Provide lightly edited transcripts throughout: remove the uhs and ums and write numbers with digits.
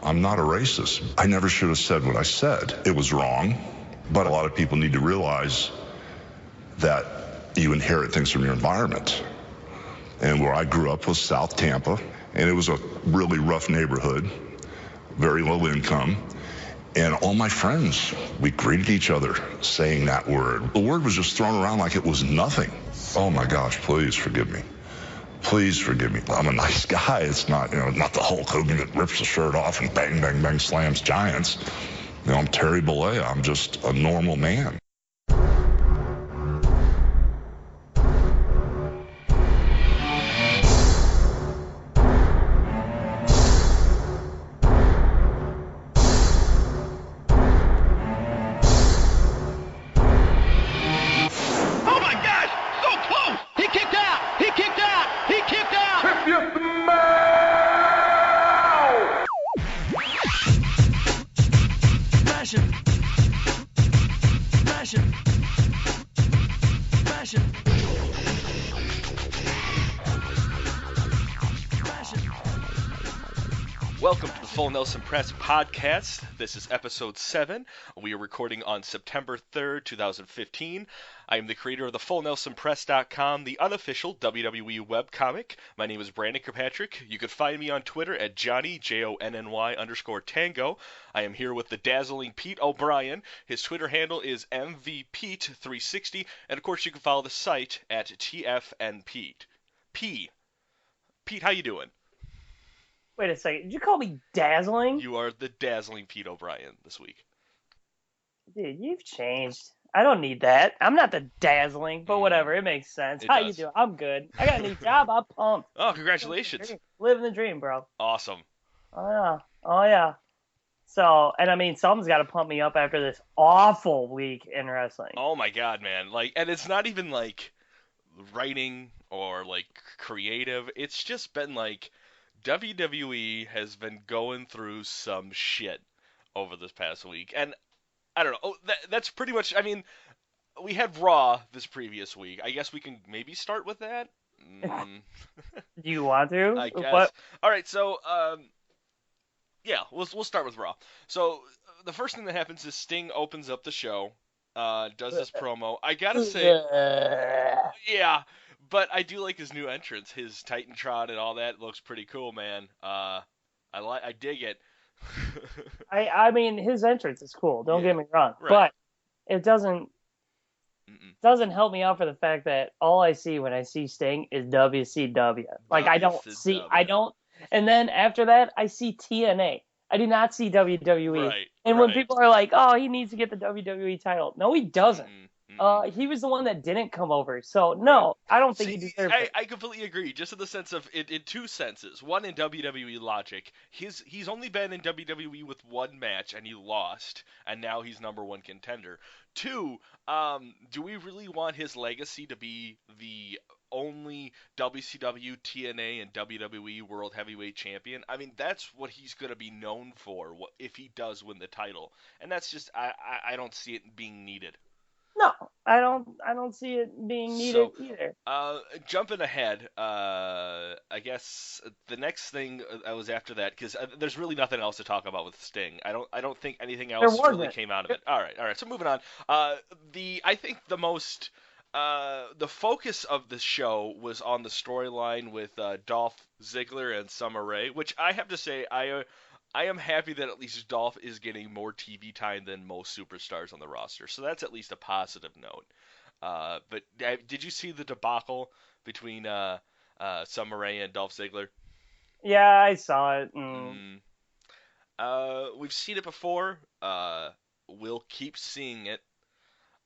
I'm not a racist. I never should have said what I said. It was wrong. But a lot of people need to realize that you inherit things from your environment. And where I grew up was South Tampa, and it was a really rough neighborhood, very low income. And all my friends, we greeted each other saying that word. The word was just thrown around like it was nothing. Oh my gosh, please forgive me. Please forgive me. I'm a nice guy. It's not, not the Hulk Hogan that rips the shirt off and bang, bang, bang slams giants. I'm Terry Bollea. I'm just a normal man. Welcome to the Full Nelson Press podcast. This is episode 7. We are recording on September 3rd, 2015. I am the creator of the FullNelsonPress.com, the unofficial WWE webcomic. My name is Brandon Kirkpatrick. You can find me on Twitter at Johnny, JONNY_Tango. I am here with the dazzling Pete O'Brien. His Twitter handle is MVPete360. And of course, you can follow the site at TFNP. Pete, how you doing? Wait a second. Did you call me dazzling? You are the dazzling Pete O'Brien this week. Dude, you've changed. I don't need that. I'm not the dazzling, but whatever. It makes sense. How you doing? I'm good. I got a new job. I'm pumped. Oh, congratulations. Living the dream, bro. Awesome. Oh, yeah. So, and I mean, something's got to pump me up after this awful week in wrestling. Oh, my God, man. And it's not even, writing or, creative. It's just been, WWE has been going through some shit over this past week. And I don't know. Oh, that's pretty much, we had Raw this previous week. I guess we can maybe start with that? Do you want to? I guess. What? All right, so, we'll start with Raw. So, the first thing that happens is Sting opens up the show, does this promo. I gotta say, yeah. But I do like his new entrance, his Titantron and all that looks pretty cool, man. I dig it. I mean, his entrance is cool. Don't get me wrong, right. But it doesn't help me out for the fact that all I see when I see Sting is WCW. And then after that, I see TNA. I do not see WWE. Right. And when people are like, "Oh, he needs to get the WWE title," no, he doesn't. He was the one that didn't come over. So, no, I don't think he deserves it. I completely agree, just in the sense of, in two senses. One, in WWE logic, he's only been in WWE with one match, and he lost, and now he's number one contender. Two, do we really want his legacy to be the only WCW, TNA, and WWE World Heavyweight Champion? I mean, that's what he's going to be known for if he does win the title. And that's just, I don't see it being needed. No, I don't see it being needed either. Jumping ahead, I guess the next thing I was after that, because there's really nothing else to talk about with Sting. I don't think anything else really came out of it. All right. So moving on. I think the most the focus of the show was on the storyline with Dolph Ziggler and Summer Rae, which I have to say I am happy that at least Dolph is getting more TV time than most superstars on the roster. So that's at least a positive note. But did you see the debacle between Summer Rae and Dolph Ziggler? Yeah, I saw it. We've seen it before. We'll keep seeing it.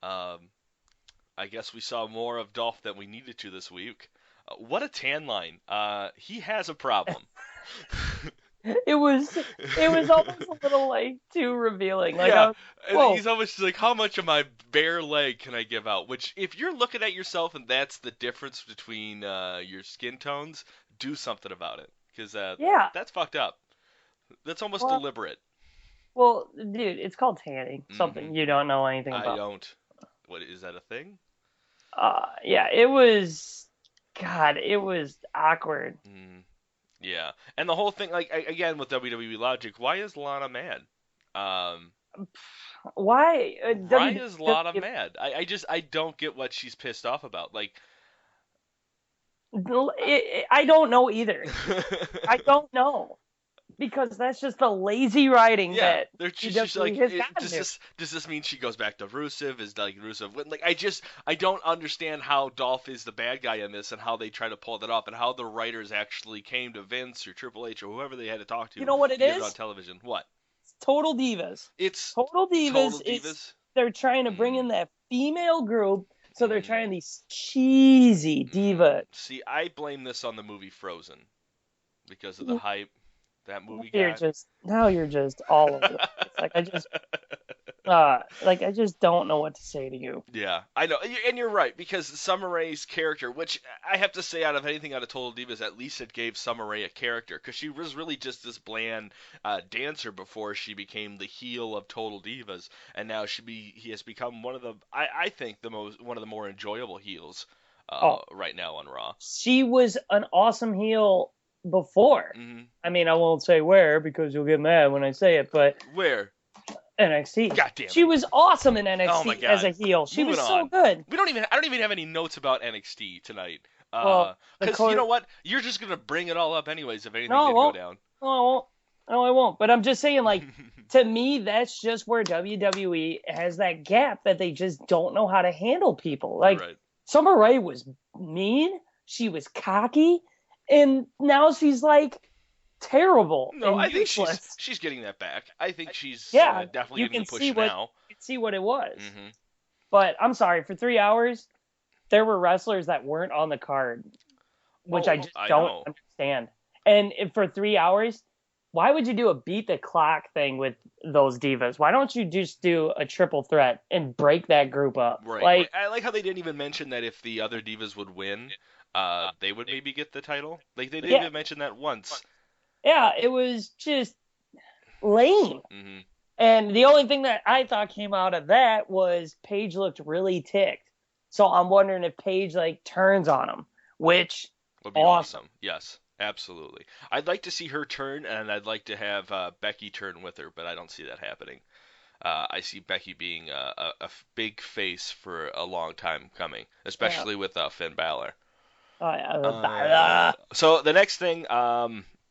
I guess we saw more of Dolph than we needed to this week. What a tan line. He has a problem. It was almost a little too revealing. He's almost like, how much of my bare leg can I give out? Which, if you're looking at yourself and that's the difference between your skin tones, do something about it. Because that's fucked up. That's almost deliberate. Well, dude, it's called tanning. Something you don't know anything about. I don't. What, is that a thing? Yeah, it was. God, it was awkward. Yeah, and the whole thing, like again with WWE logic, why is Lana mad? Why? Why is Lana mad? I don't get what she's pissed off about. Like, I don't know either. I don't know. Because that's just the lazy writing that she's like, does this mean she goes back to Rusev? Is like Rusev? Like, I don't understand how Dolph is the bad guy in this and how they try to pull that off and how the writers actually came to Vince or Triple H or whoever they had to talk to. You know what it is? On television. What? It's Total Divas. It's Total Divas. They're trying to bring in that female group, so they're trying these cheesy divas. See, I blame this on the movie Frozen because of the hype. That movie you're just all over the place. I just don't know what to say to you. Yeah, I know, and you're right, because Summer Rae's character, which I have to say, out of anything out of Total Divas, at least it gave Summer Rae a character, because she was really just this bland dancer before she became the heel of Total Divas, and now he has become one of the, I think, one of the more enjoyable heels right now on Raw. She was an awesome heel before. Mm-hmm. I mean, I won't say where because you'll get mad when I say it, but where? NXT. God damn it. She was awesome in NXT as a heel. She was so good. I don't even have any notes about NXT tonight. Because you know what? You're just gonna bring it all up anyways if anything did go down. No, I won't. But I'm just saying, like, to me, that's just where WWE has that gap that they just don't know how to handle people. Like, Summer Rae was mean. She was cocky. And now she's like terrible. No, I think she's getting that back. I think she's definitely getting the push now. You can see what it was. Mm-hmm. But I'm sorry, for 3 hours, there were wrestlers that weren't on the card, which I just don't understand. And for 3 hours, why would you do a beat the clock thing with those divas? Why don't you just do a triple threat and break that group up? Right. I like how they didn't even mention that if the other divas would win, they would maybe get the title. Like, they didn't even mention that once. Yeah, it was just lame. Mm-hmm. And the only thing that I thought came out of that was Paige looked really ticked. So I'm wondering if Paige, like, turns on him, which would be awesome. Yes, absolutely. I'd like to see her turn, and I'd like to have Becky turn with her, but I don't see that happening. I see Becky being a big face for a long time coming, especially with Finn Balor. Oh, yeah. So the next thing,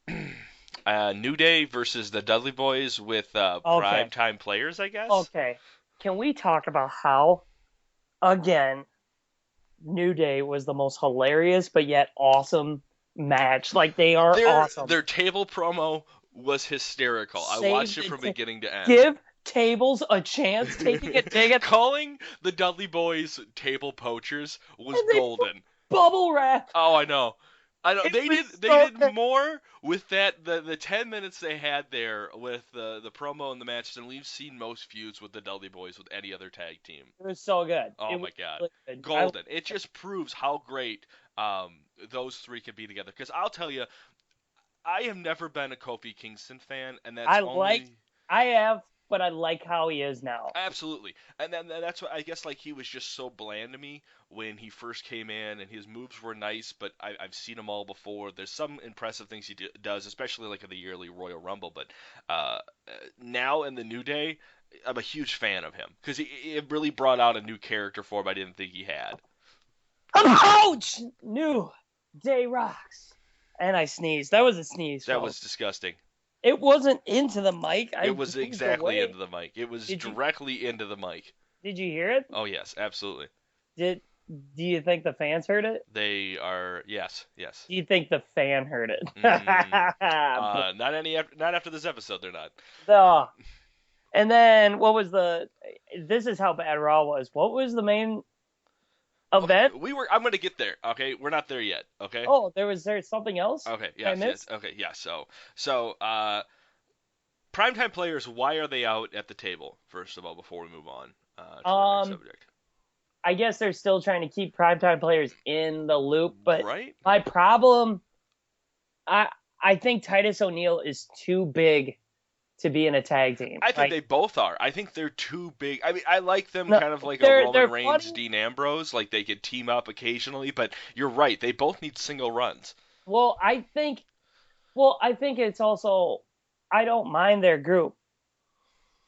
New Day versus the Dudley Boys with primetime players, I guess. Okay. Can we talk about how, again, New Day was the most hilarious but yet awesome match? Like, they are awesome. Their table promo was hysterical. I watched it from beginning to end. Give tables a chance, taking a dig at calling the Dudley Boys table poachers was golden. Bubble wrap. Oh, I know. They did more with that the 10 minutes they had there with the promo and the match than we've seen most feuds with the Dudley Boys with any other tag team. It was so good. Oh my God, really golden! It just proves how great those three can be together. Because I'll tell you, I have never been a Kofi Kingston fan, and that's I have. But I like how he is now. Absolutely. And then that's what I guess, like, he was just so bland to me when he first came in, and his moves were nice, but I've seen them all before. There's some impressive things he does, especially like in the yearly Royal Rumble, but now in the New Day, I'm a huge fan of him because it really brought out a new character for him I didn't think he had. Ouch! New Day rocks. And I sneezed. That was a sneeze. That was disgusting. It wasn't into the mic. It was exactly into the mic. It was directly into the mic. Did you hear it? Oh, yes, absolutely. Do you think the fans heard it? They are, yes. Do you think the fan heard it? Not after this episode, they're not. No. And then, this is how bad Raw was. What was the main event? I'm going to get there, okay? We're not there yet, okay? Oh, there something else? Okay, yes. Okay, yeah, so primetime players, why are they out at the table, first of all, before we move on to the next subject? I guess they're still trying to keep primetime players in the loop, but right? My problem, I think Titus O'Neil is too big to be in a tag team. I think they both are. I think they're too big. I mean, I like them kind of like a Roman Reigns, funny. Dean Ambrose. Like, they could team up occasionally, but you're right. They both need single runs. Well, I think Well, I think it's also, I don't mind their group.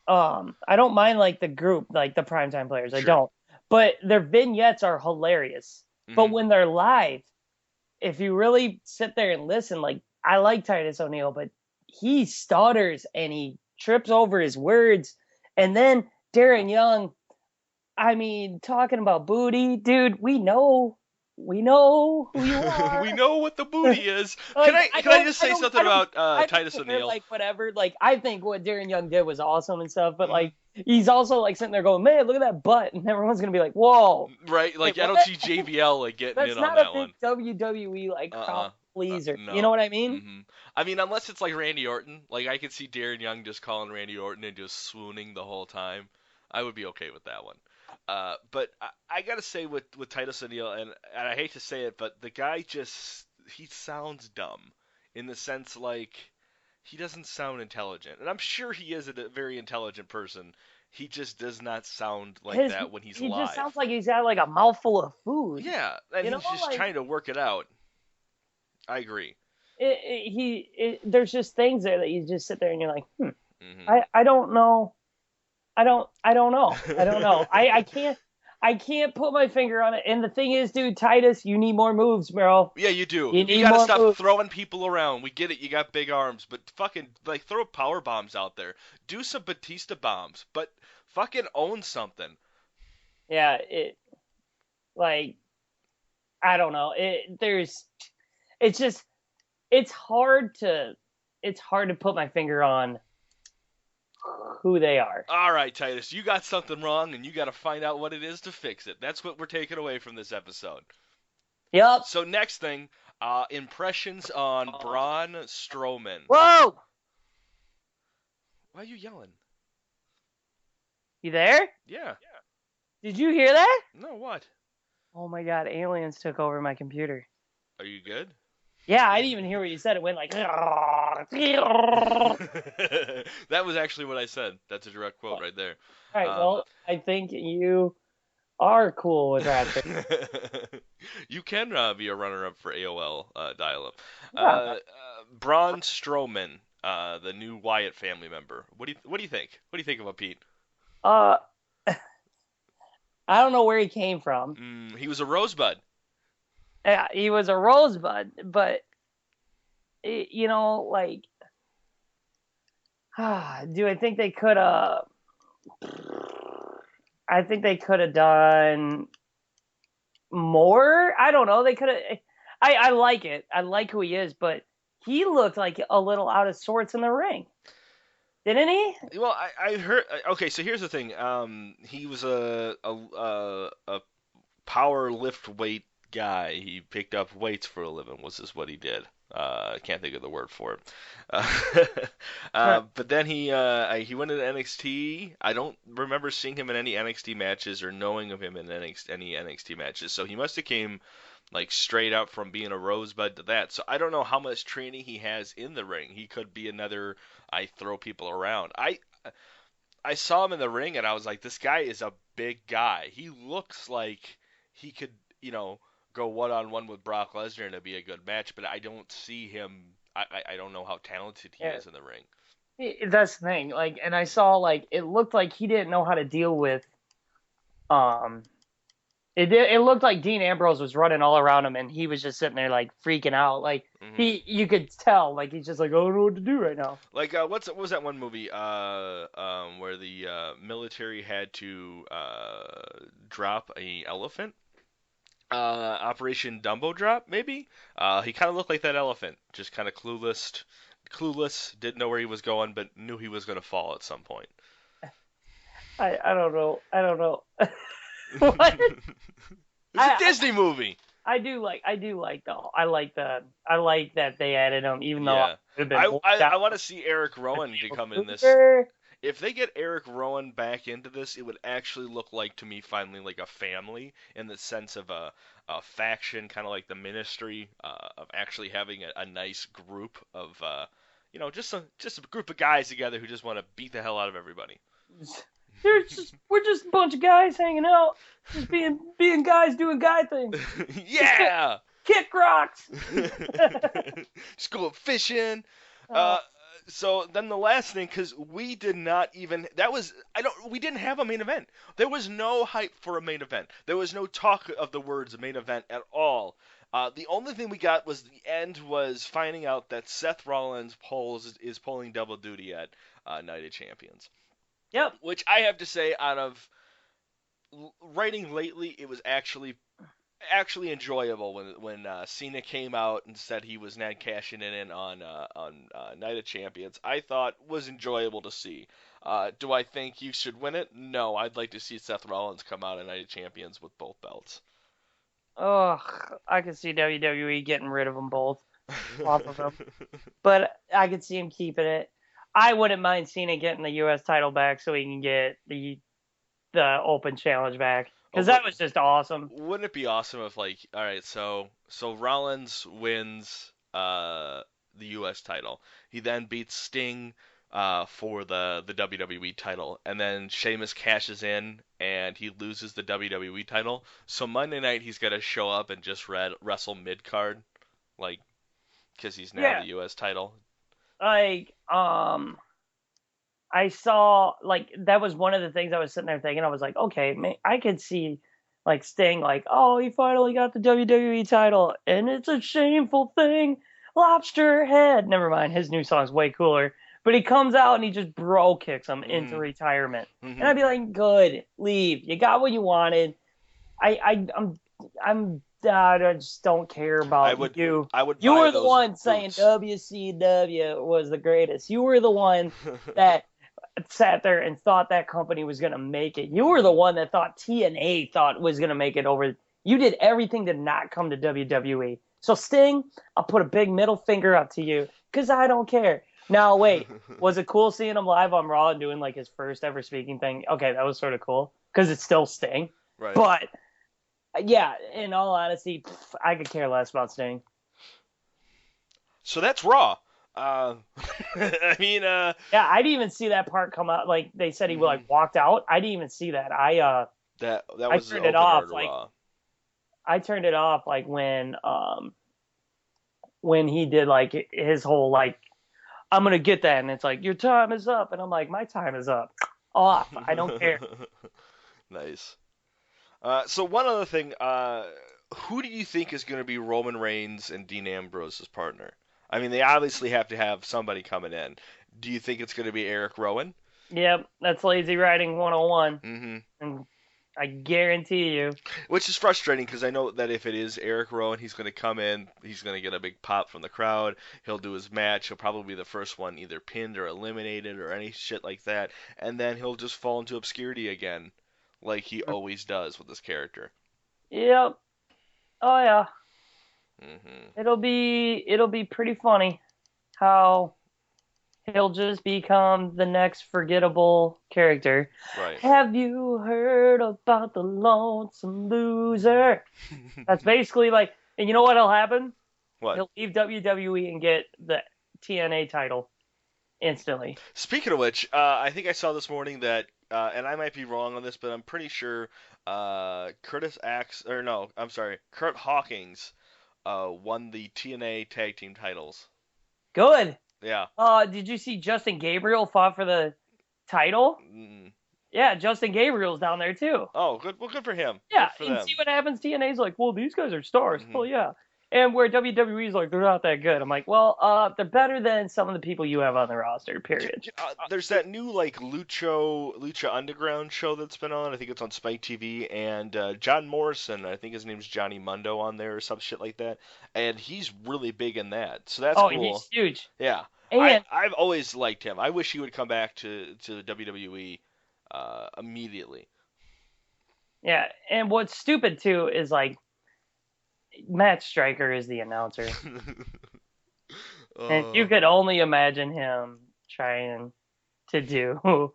I don't mind like the group, like the primetime players. Sure. I don't. But their vignettes are hilarious. Mm-hmm. But when they're live, if you really sit there and listen, like I like Titus O'Neil, but he stutters and he trips over his words. And then Darren Young, I mean, talking about booty, dude, we know who you are. We know what the booty is. Can I just say something about Titus O'Neil? Like whatever. Like I think what Darren Young did was awesome and stuff, but like he's also like sitting there going, "Man, look at that butt," and everyone's gonna be like, "Whoa!" Right? Like I don't see JBL like getting in on that one. That's not a big WWE like crowd pleaser. No. You know what I mean? Mm-hmm. I mean, unless it's like Randy Orton. Like I could see Darren Young just calling Randy Orton and just swooning the whole time. I would be okay with that one. But I gotta say with Titus O'Neil, and I hate to say it, but the guy he sounds dumb in the sense like he doesn't sound intelligent, and I'm sure he is a very intelligent person. He just does not sound like that when he's live. He just sounds like he's got like a mouthful of food. Yeah, and he's just trying to work it out. I agree. There's just things there that you just sit there and you're like, mm-hmm. I don't know. I don't know. I can't put my finger on it. And the thing is, dude, Titus, you need more moves, bro. Yeah, you do. You gotta stop throwing people around. We get it. You got big arms, but fucking like throw power bombs out there. Do some Batista bombs, but fucking own something. Yeah, I don't know. It's hard to put my finger on who they are. All right, Titus, you got something wrong, and you got to find out what it is to fix it. That's what we're taking away from this episode. Yep. So next thing, impressions on Braun Strowman. Whoa! Why are you yelling? You there? Yeah. Did you hear that? No, what? Oh my God, aliens took over my computer. Are you good? Yeah, I didn't even hear what you said. It went like... That was actually what I said. That's a direct quote right there. All right, well, I think you are cool with that. You can be a runner-up for AOL dial-up. Yeah. Braun Strowman, the new Wyatt family member. What do you think? What do you think of him, Pete? I don't know where he came from. He was a rosebud. Yeah, he was a rosebud, but you know, like, do I think they could have? I think they could have done more. I don't know. They could have. I like it. I like who he is, but he looked like a little out of sorts in the ring. Didn't he? Well, I heard. Okay, so here's the thing. He was a power lift weight guy. He picked up weights for a living. Was this what he did? I can't think of the word for it. But then he went into NXT. I don't remember seeing him in any NXT matches or knowing of him in any NXT matches. So he must have came like straight up from being a rosebud to that. So I don't know how much training he has in the ring. He could be another I throw people around. I saw him in the ring and I was like, this guy is a big guy. He looks like he could, go one-on-one with Brock Lesnar and it'd be a good match, but I don't see him. I don't know how talented he is in the ring. That's the thing. Like, and I saw it looked like he didn't know how to deal with. It looked like Dean Ambrose was running all around him, and he was just sitting there like freaking out. Like you could tell, like he's just like, I don't know what to do right now. Like what was that one movie? Where the military had to drop a elephant. Operation Dumbo Drop, maybe? He kind of looked like that elephant, just kind of clueless, didn't know where he was going, but knew he was going to fall at some point. I don't know. What? It's a Disney movie. I like that they added him, even though I want to see Eric Rowan to come in this. If they get Eric Rowan back into this, it would actually look like, to me, finally, like a family in the sense of a faction, kind of like the Ministry, of actually having a nice group of, just a group of guys together who just want to beat the hell out of everybody. We're just a bunch of guys hanging out, just being guys doing guy things. Yeah! kick rocks. Just go fishing. So then the last thing, because we did not even we didn't have a main event. There was no hype for a main event. There was no talk of the words main event at all. The only thing we got was the end was finding out that Seth Rollins is pulling double duty at Night of Champions. Yep. Which I have to say, out of writing lately, it was actually enjoyable when Cena came out and said he was not cashing it in on Night of Champions. I thought was enjoyable to see. Do I think you should win it? No, I'd like to see Seth Rollins come out at Night of Champions with both belts. Ugh, I could see WWE getting rid of them both off of them, but I could see him keeping it. I wouldn't mind Cena getting the U.S. title back so he can get the Open Challenge back. Because that was just awesome. Wouldn't it be awesome if, like, all right, so Rollins wins the U.S. title. He then beats Sting for the WWE title. And then Sheamus cashes in and he loses the WWE title. So Monday night he's got to show up and just wrestle mid-card. Like, because he's now the U.S. title. Like, I saw, like, that was one of the things I was sitting there thinking. I was like, okay, man, I could see, like, Sting, like, oh, he finally got the WWE title, and it's a shameful thing. Lobster head. Never mind, his new song's way cooler. But he comes out and he just bro kicks him into retirement. Mm-hmm. And I'd be like, good, leave. You got what you wanted. I just don't care about you. You were the one saying WCW was the greatest. You were the one that sat there and thought that company was going to make it. You were the one that thought TNA thought was going to make it over. You did everything to not come to WWE. So Sting, I'll put a big middle finger up to you because I don't care. Now, wait, was it cool seeing him live on Raw and doing like his first ever speaking thing? Okay, that was sort of cool because it's still Sting. Right. But yeah, in all honesty, I could care less about Sting. So that's Raw. I mean, yeah, I didn't even see that part come out. Like they said, he like walked out. I didn't even see that. That was I turned it off. Like Raw. I turned it off like when he did like his whole like, I'm gonna get that, and it's like your time is up, and I'm like, my time is up. Off. I don't care. Nice. So one other thing, who do you think is going to be Roman Reigns and Dean Ambrose's partner? I mean, they obviously have to have somebody coming in. Do you think it's going to be Eric Rowan? Yep, that's lazy writing 101. Mm-hmm. And I guarantee you. Which is frustrating because I know that if it is Eric Rowan, he's going to come in, he's going to get a big pop from the crowd, he'll do his match, he'll probably be the first one either pinned or eliminated or any shit like that, and then he'll just fall into obscurity again. Like he always does with this character. Yep. Oh yeah. Mm-hmm. It'll be pretty funny how he'll just become the next forgettable character. Right. Have you heard about the Lonesome Loser? That's basically like, and you know what'll happen? What? He'll leave WWE and get the TNA title instantly. Speaking of which, I think I saw this morning that. And I might be wrong on this, but I'm pretty sure Kurt Hawkins won the TNA Tag Team titles. Good. Yeah. Did you see Justin Gabriel fought for the title? Mm. Yeah, Justin Gabriel's down there too. Oh, good. Well, good for him. Yeah, good for and them. see what happens. TNA's like, well, these guys are stars. Mm-hmm. Well, yeah. And where WWE's like, they're not that good. I'm like, well, they're better than some of the people you have on the roster, period. There's that new, like, Lucha Underground show that's been on. I think it's on Spike TV. And John Morrison, I think his name's Johnny Mundo on there or some shit like that. And he's really big in that. So that's cool. He's huge. Yeah. And I've always liked him. I wish he would come back to WWE immediately. Yeah, and what's stupid, too, is, like, Matt Stryker is the announcer. And you could only imagine him trying to do.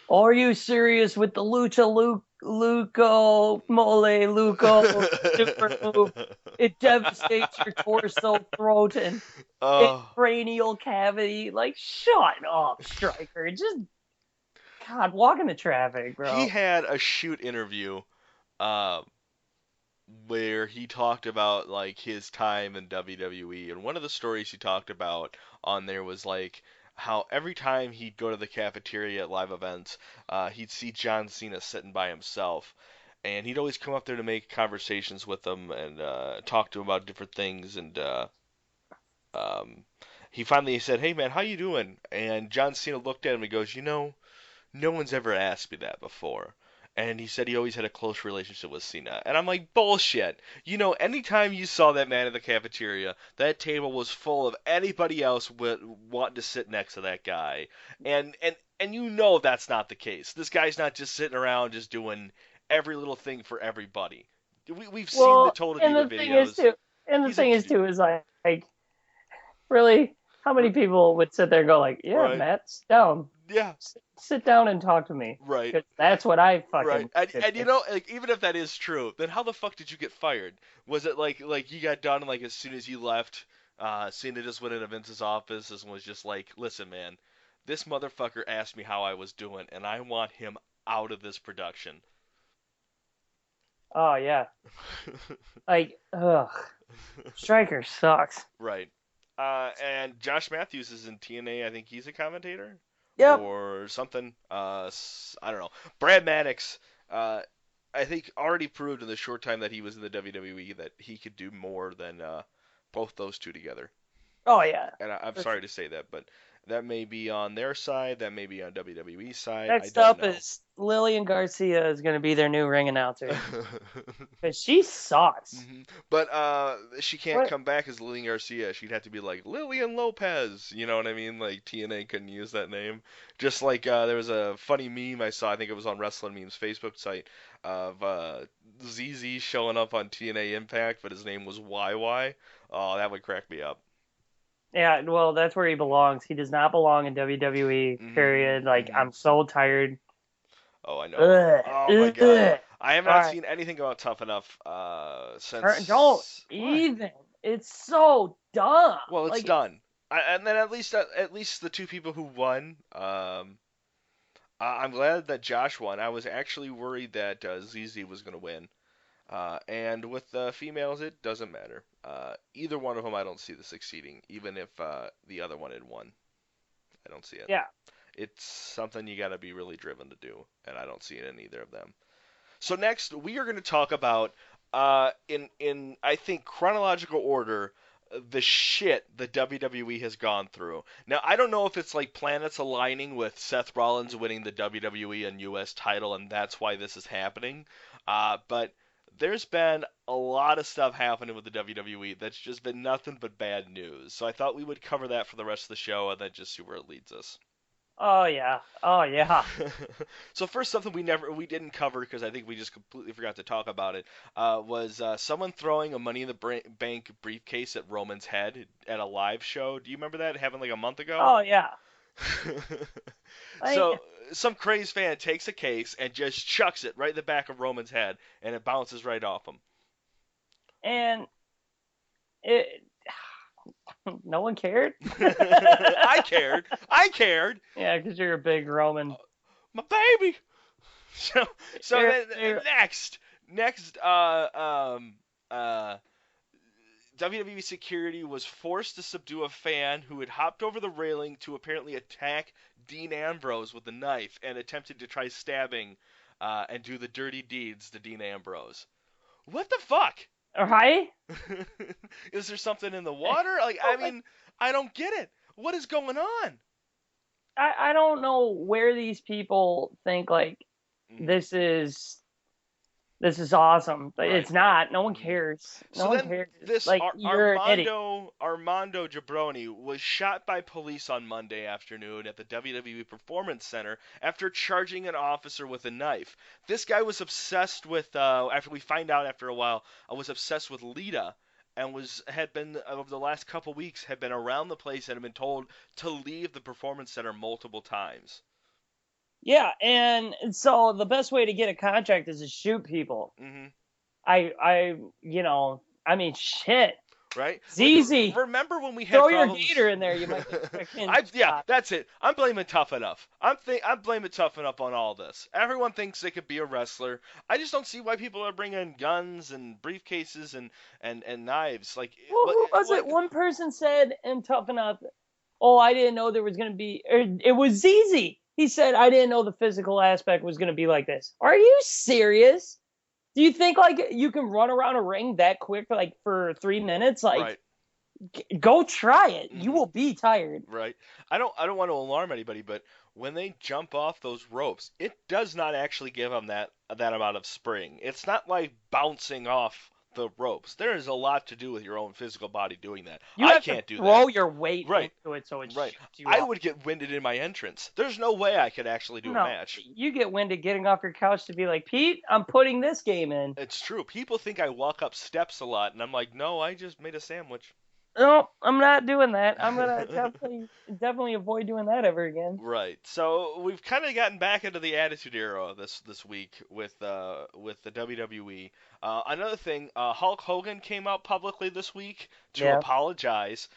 Are you serious with the Lucha Luco super move? It devastates your torso, throat, and cranial cavity. Like, shut up, Stryker. Just, God, walk into traffic, bro. He had a shoot interview where he talked about like his time in WWE, and one of the stories he talked about on there was like how every time he'd go to the cafeteria at live events, he'd see John Cena sitting by himself, and he'd always come up there to make conversations with him and talk to him about different things, and um, he finally said, "Hey man, how you doing?" And John Cena looked at him and goes, no one's ever asked me that before. And he said he always had a close relationship with Cena. And I'm like, bullshit. Anytime you saw that man in the cafeteria, that table was full of anybody else wanting to sit next to that guy. And that's not the case. This guy's not just sitting around just doing every little thing for everybody. We've seen the Total Diva videos. And the thing is too is like really, how many people would sit there and go like, yeah, right. Matt, sit down. Yeah. Sit down and talk to me. Right. Because that's what I fucking... Right. And like, even if that is true, then how the fuck did you get fired? Was it like you got done and like as soon as you left, Cena just went into Vince's office and was just like, listen, man, this motherfucker asked me how I was doing and I want him out of this production. Oh, yeah. Like, ugh. Stryker sucks. Right. And Josh Matthews is in TNA. I think he's a commentator. Yep. Or something. I don't know. Brad Maddox, I think already proved in the short time that he was in the WWE that he could do more than both those two together. Oh, yeah. And I'm sorry to say that, but that may be on their side. That may be on WWE's side. Next up is Lillian Garcia is going to be their new ring announcer. Because she sucks. Mm-hmm. But she can't come back as Lillian Garcia. She'd have to be like Lillian Lopez. You know what I mean? Like TNA couldn't use that name. Just like there was a funny meme I saw. I think it was on Wrestling Memes Facebook site of ZZ showing up on TNA Impact, but his name was YY. Oh, that would crack me up. Yeah, well, that's where he belongs. He does not belong in WWE, period. Like, I'm so tired. Oh, I know. Oh, my God. I have not seen anything about Tough Enough since... Don't even. It's so dumb. Well, it's done. And then at least the two people who won, I'm glad that Josh won. I was actually worried that ZZ was going to win. And with the females, it doesn't matter. Either one of them, I don't see the succeeding, even if the other one had won. I don't see it. Yeah. It's something you got to be really driven to do, and I don't see it in either of them. So next, we are going to talk about, in I think chronological order, the shit the WWE has gone through. Now, I don't know if it's like planets aligning with Seth Rollins winning the WWE and US title, and that's why this is happening. But there's been a lot of stuff happening with the WWE that's just been nothing but bad news. So I thought we would cover that for the rest of the show and then just see where it leads us. Oh yeah. So first, something we didn't cover because I think we just completely forgot to talk about it was someone throwing a Money in the Bank briefcase at Roman's head at a live show. Do you remember that? It happened like a month ago. Oh yeah. So some crazed fan takes a case and just chucks it right in the back of Roman's head, and it bounces right off him. And no one cared? I cared. Yeah, because you're a big Roman. My baby. So then, next, WWE security was forced to subdue a fan who had hopped over the railing to apparently attack Dean Ambrose with a knife and attempted to try stabbing and do the dirty deeds to Dean Ambrose. What the fuck? Right? Is there something in the water? Like, I mean, I don't get it. What is going on? I don't know where these people think, like, this is awesome. Right. It's not. No one cares. No one cares. This like, Armando Jabroni was shot by police on Monday afternoon at the WWE Performance Center after charging an officer with a knife. This guy was obsessed with, after we find out after a while, was obsessed with Lita and had been, over the last couple weeks, had been around the place and had been told to leave the Performance Center multiple times. Yeah, and so the best way to get a contract is to shoot people. Mm-hmm. I mean, shit. right? ZZ. Remember when we had Throw problems? your gator in there. You might get that's it. I'm blaming Tough Enough. I'm blaming Tough Enough on all this. Everyone thinks they could be a wrestler. I just don't see why people are bringing guns and briefcases and knives. Like, who was it? One person said in Tough Enough, "Oh, I didn't know there was going to be." It was ZZ. He said, "I didn't know the physical aspect was going to be like this." Are you serious? Do you think like you can run around a ring that quick for 3 minutes? Like, right. Go try it. You will be tired. Right. I don't want to alarm anybody, but when they jump off those ropes, it does not actually give them that amount of spring. It's not like bouncing off the ropes. There is a lot to do with your own physical body doing that. I can't do that. Throw your weight into it so it shoots you I would get winded in my entrance. There's no way I could actually do a match. You get winded getting off your couch to be like, Pete, I'm putting this game in. It's true. People think I walk up steps a lot, and I'm like, no, I just made a sandwich. No, I'm not doing that. I'm gonna definitely avoid doing that ever again. Right. So we've kind of gotten back into the Attitude Era this week with the WWE. Another thing, Hulk Hogan came out publicly this week to apologize.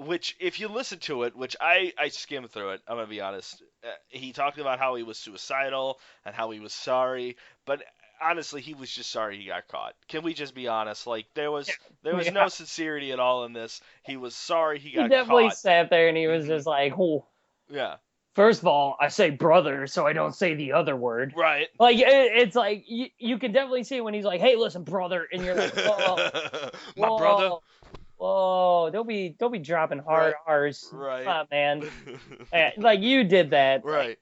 Which, if you listen to it, which I skimmed through it, I'm gonna be honest. He talked about how he was suicidal and how he was sorry, but honestly, he was just sorry he got caught. Can we just be honest? Like, there was no sincerity at all in this. He was sorry he got caught. He definitely sat there and he was just like, oh. Yeah. First of all, I say brother, so I don't say the other word. Right. Like, it's like, you can definitely see when he's like, hey, listen, brother, and you're like, whoa. My brother. Whoa, don't be dropping hard R's. Right. Come on, man. Like, you did that. Right.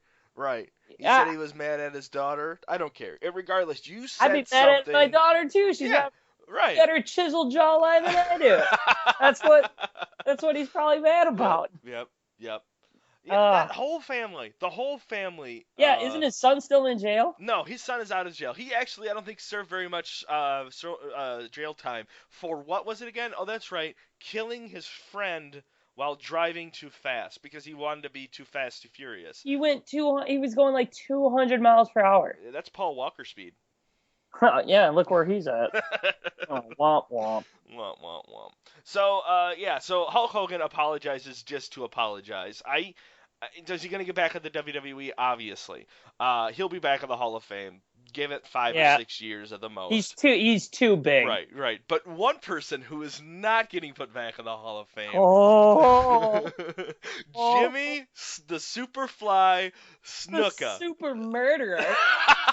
He said he was mad at his daughter. I don't care. Regardless, you said something. I'd be mad at my daughter, too. She's got better chiseled jawline than I do. That's what he's probably mad about. Yep. Yeah, that whole family. The whole family. Yeah, isn't his son still in jail? No, his son is out of jail. He actually, I don't think, served very much jail time for, what was it again? Oh, that's right. Killing his friend while driving too fast because he wanted to be too fast, too furious. He was going like 200 miles per hour. That's Paul Walker speed. Yeah, look where he's at. Womp womp. Womp womp womp. So so Hulk Hogan apologizes just to apologize. Is he gonna get back at the WWE? Obviously. He'll be back in the Hall of Fame. Give it 5 or 6 years at the most. He's too big. Right. But one person who is not getting put back in the Hall of Fame. Jimmy the Superfly Snuka. The Super Murderer.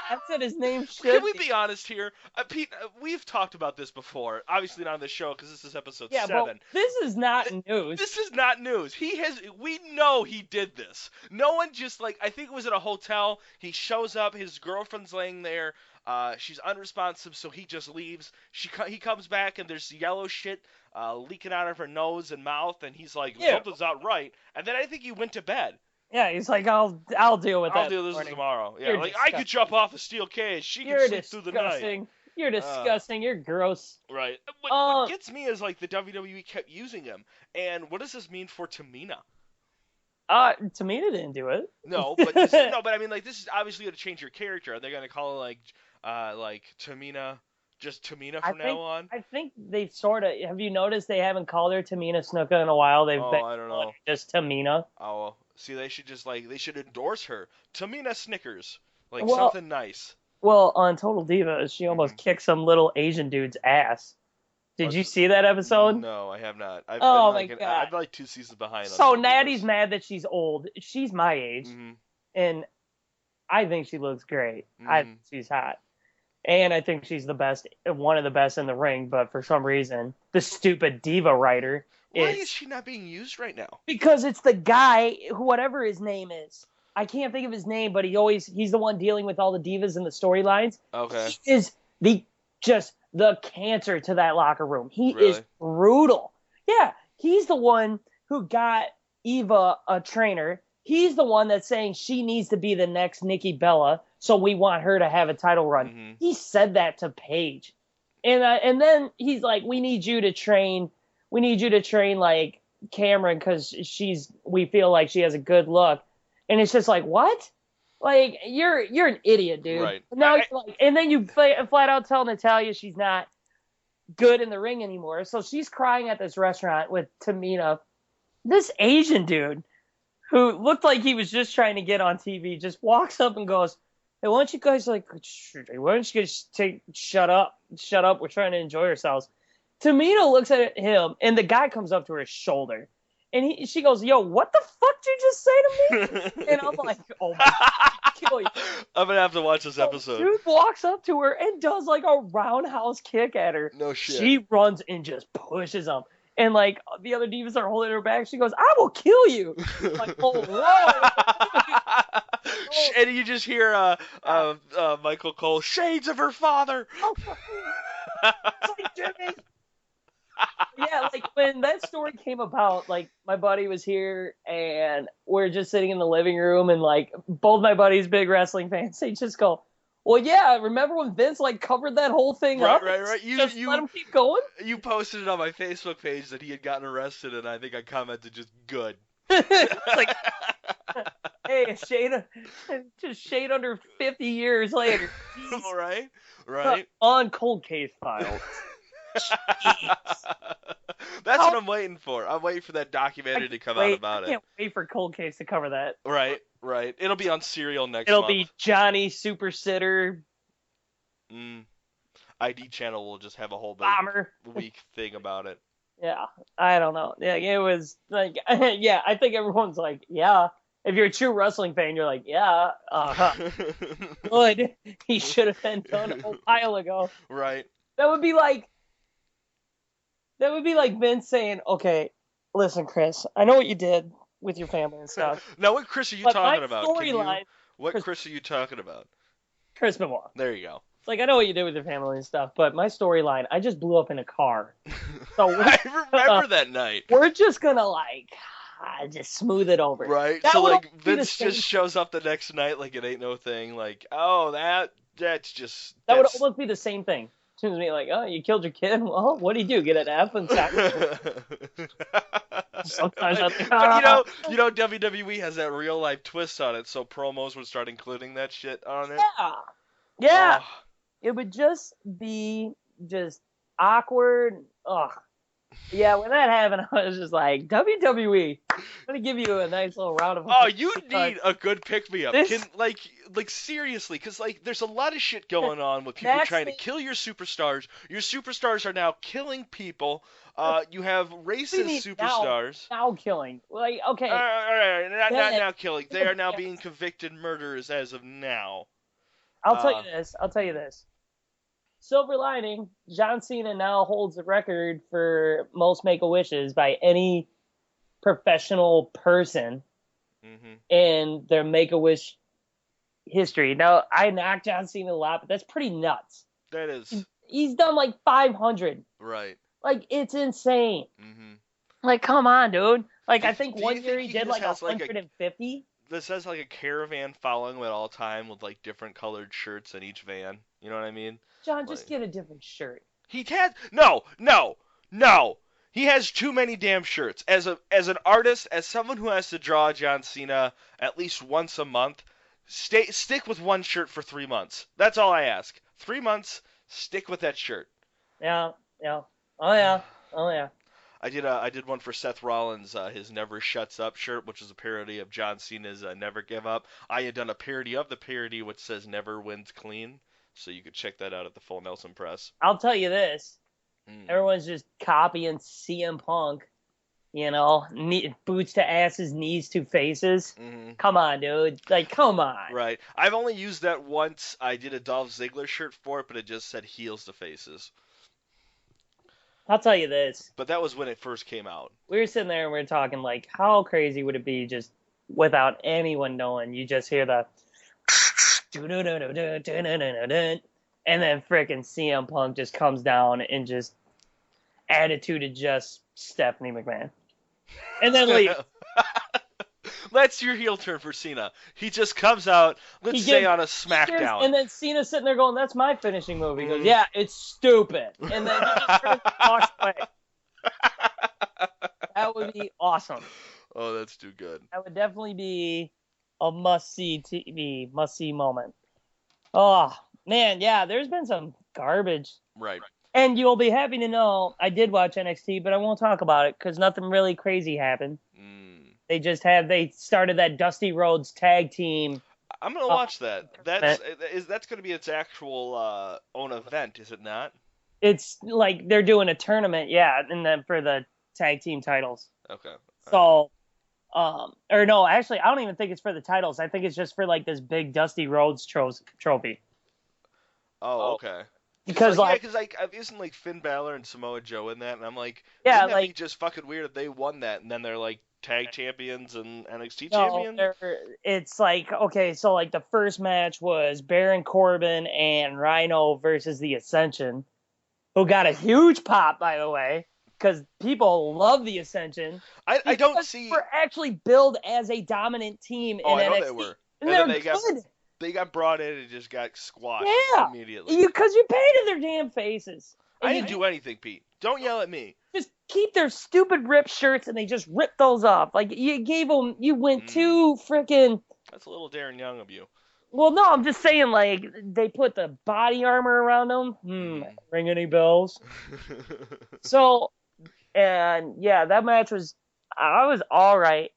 That's what his name should be. Can we be honest here? Pete, we've talked about this before. Obviously not on the show because this is episode 7. But this is not news. This is not news. We know he did this. No one just I think it was at a hotel. He shows up. His girlfriend's laying there. She's unresponsive, so he just leaves. He comes back and there's yellow shit leaking out of her nose and mouth, and he's like, something's not right. And then I think he went to bed. Yeah, he's like, I'll deal with that. I'll deal with this tomorrow. Yeah, I could jump off a steel cage. She can sleep through the night. You're disgusting. You're gross. Right. What gets me is the WWE kept using him. And what does this mean for Tamina? Tamina didn't do it. No, but this is obviously going to change your character. Are they going to call her Tamina, just Tamina from now on? I think they've sort of. Have you noticed they haven't called her Tamina Snuka in a while? They've been I don't know. Just Tamina. Oh, see, they should just they should endorse her, Tamina Snickers, something nice. Well, on Total Divas, she almost kicked some little Asian dude's ass. Did you see that episode? No, I have not. My God. I'm 2 seasons behind. So Natty's mad that she's old. She's my age, and I think she looks great. I think she's hot, and I think she's the best, one of the best in the ring. But for some reason, the stupid diva writer. Why is she not being used right now? Because it's the guy, whatever his name is. I can't think of his name, but he's the one dealing with all the divas and the storylines. Okay. He is the cancer to that locker room. He is brutal. Yeah, he's the one who got Eva a trainer. He's the one that's saying she needs to be the next Nikki Bella, so we want her to have a title run. Mm-hmm. He said that to Paige. And then he's like, we need you to train Cameron because we feel like she has a good look. And it's just like, what? Like, you're an idiot, dude. Right. Now, and then you flat out tell Natalya she's not good in the ring anymore. So she's crying at this restaurant with Tamina. This Asian dude who looked like he was just trying to get on TV just walks up and goes, "Hey, why don't you guys why don't you guys shut up? We're trying to enjoy ourselves." Tamina looks at him, and the guy comes up to her shoulder. And she goes, "Yo, what the fuck did you just say to me?" And I'm like, "Oh my God, kill you." I'm gonna have to watch this episode. Dude walks up to her and does like a roundhouse kick at her. No shit. She runs and just pushes him. And like the other divas are holding her back. She goes, "I will kill you." Like, oh Lord. And you just hear Michael Cole, "Shades of her father." Oh, it's like, Jimmy. Yeah, like when that story came about, like my buddy was here and we're just sitting in the living room and like both my buddies, big wrestling fans, they just go, "Well, yeah, remember when Vince like covered that whole thing up? Right. You let him keep going." You posted it on my Facebook page that he had gotten arrested, and I think I commented just good. Like, hey, shade under 50 years later. Right. On Cold Case Files. That's what I'm waiting for. I'm waiting for that documentary to come out about it. I can't wait for Cold Case to cover that. Right. It'll be on Serial next month. It'll be Johnny Super Sitter. ID Channel will just have a whole week thing about it. Yeah, I don't know. Yeah, it was like, yeah, I think everyone's like, yeah. If you're a true wrestling fan, you're like, yeah, good. He should have been done a while ago. Right. That would be like Vince saying, "Okay, listen, Chris, I know what you did with your family and stuff." Now, what Chris are you talking about? What Chris are you talking about? Chris Benoit. There you go. It's like, I know what you did with your family and stuff, but my storyline, I just blew up in a car. So I remember that night. We're just gonna just smooth it over. Right. So like Vince just shows up the next night like it ain't no thing. Like, oh, that's just. That would almost be the same thing. To me, like, "Oh, you killed your kid. Well, what do you do? Get an F and sack?" Sometimes I think, But you know, WWE has that real life twist on it, so promos would start including that shit on it. Yeah. Oh. It would just be awkward. Ugh. Yeah, when that happened, I was just like, WWE, I'm gonna give you a nice little round of applause. Oh, you need a good pick-me-up. Like seriously, because like there's a lot of shit going on with people trying to kill your superstars. Your superstars are now killing people. You have racist superstars. Now killing. Like, okay. All right. Not now killing. They are now being convicted murderers as of now. I'll tell you this. Silver lining, John Cena now holds the record for most Make-A-Wishes by any professional person in their Make-A-Wish history. Now, I knock John Cena a lot, but that's pretty nuts. That is. He's done like 500. Right. Like, it's insane. Like, come on, dude. Like, I think one year he did like 150. This has like a caravan following him at all time with like different colored shirts in each van. You know what I mean? John, just get a different shirt. He has no. He has too many damn shirts. As an artist, as someone who has to draw John Cena at least once a month, stick with one shirt for 3 months. That's all I ask. 3 months, stick with that shirt. Yeah. Oh yeah. I did one for Seth Rollins, his Never Shuts Up shirt, which is a parody of John Cena's Never Give Up. I had done a parody of the parody which says Never Wins Clean, so you could check that out at the Full Nelson Press. I'll tell you this. Everyone's just copying CM Punk, boots to asses, knees to faces. Come on, dude. Like, come on. Right. I've only used that once. I did a Dolph Ziggler shirt for it, but it just said heels to faces. I'll tell you this. But that was when it first came out. We were sitting there and we were talking, like, how crazy would it be just without anyone knowing? You just hear the and then frickin' CM Punk just comes down and just attitude adjusts Stephanie McMahon. And then leaves. That's your heel turn for Cena. He just comes out, let's say on a SmackDown. And then Cena's sitting there going, "That's my finishing move." He goes, "Yeah, it's stupid." And then he just turns and walks away. That would be awesome. Oh, that's too good. That would definitely be a must-see TV, must-see moment. Oh, man, yeah, there's been some garbage. Right. And you'll be happy to know I did watch NXT, but I won't talk about it because nothing really crazy happened. They started that Dusty Rhodes tag team. I'm gonna watch that. That's going to be its actual own event, is it not? It's like they're doing a tournament, yeah, and then for the tag team titles. Okay. So, or no, actually, I don't even think it's for the titles. I think it's just for like this big Dusty Rhodes trophy. Oh, okay. Because isn't like Finn Balor and Samoa Joe in that, and I'm like, yeah, wouldn't that be just fucking weird if they won that, and then they're like tag champions and NXT champions? It's like, okay, so like the first match was Baron Corbin and Rhino versus the Ascension, who got a huge pop, by the way, because people love the Ascension. I don't see. We're actually billed as a dominant team in NXT. I know they were. And they're good. They got brought in and just got squashed immediately. Because you painted their damn faces. I didn't do anything, Pete. Don't yell at me. Just keep their stupid ripped shirts, and they just ripped those off. Like, you went too freaking... That's a little Darren Young of you. Well, no, I'm just saying, like, they put the body armor around them. Ring any bells? So, and yeah, that match was all right.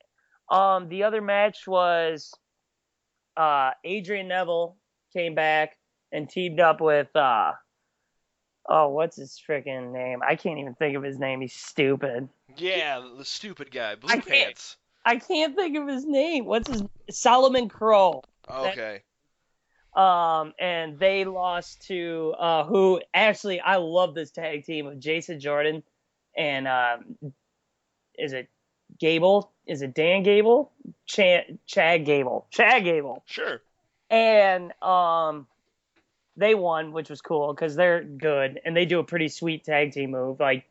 The other match was... Adrian Neville came back and teamed up with what's his freaking name? I can't even think of his name. He's stupid. Yeah, the stupid guy, Blue Pants. I can't think of his name. What's his Solomon Crow? Okay. And they lost to who actually I love this tag team of Jason Jordan and is it Gable? Is it Dan Gable? Chad Gable. Chad Gable. Sure. And they won, which was cool because they're good and they do a pretty sweet tag team move. Like,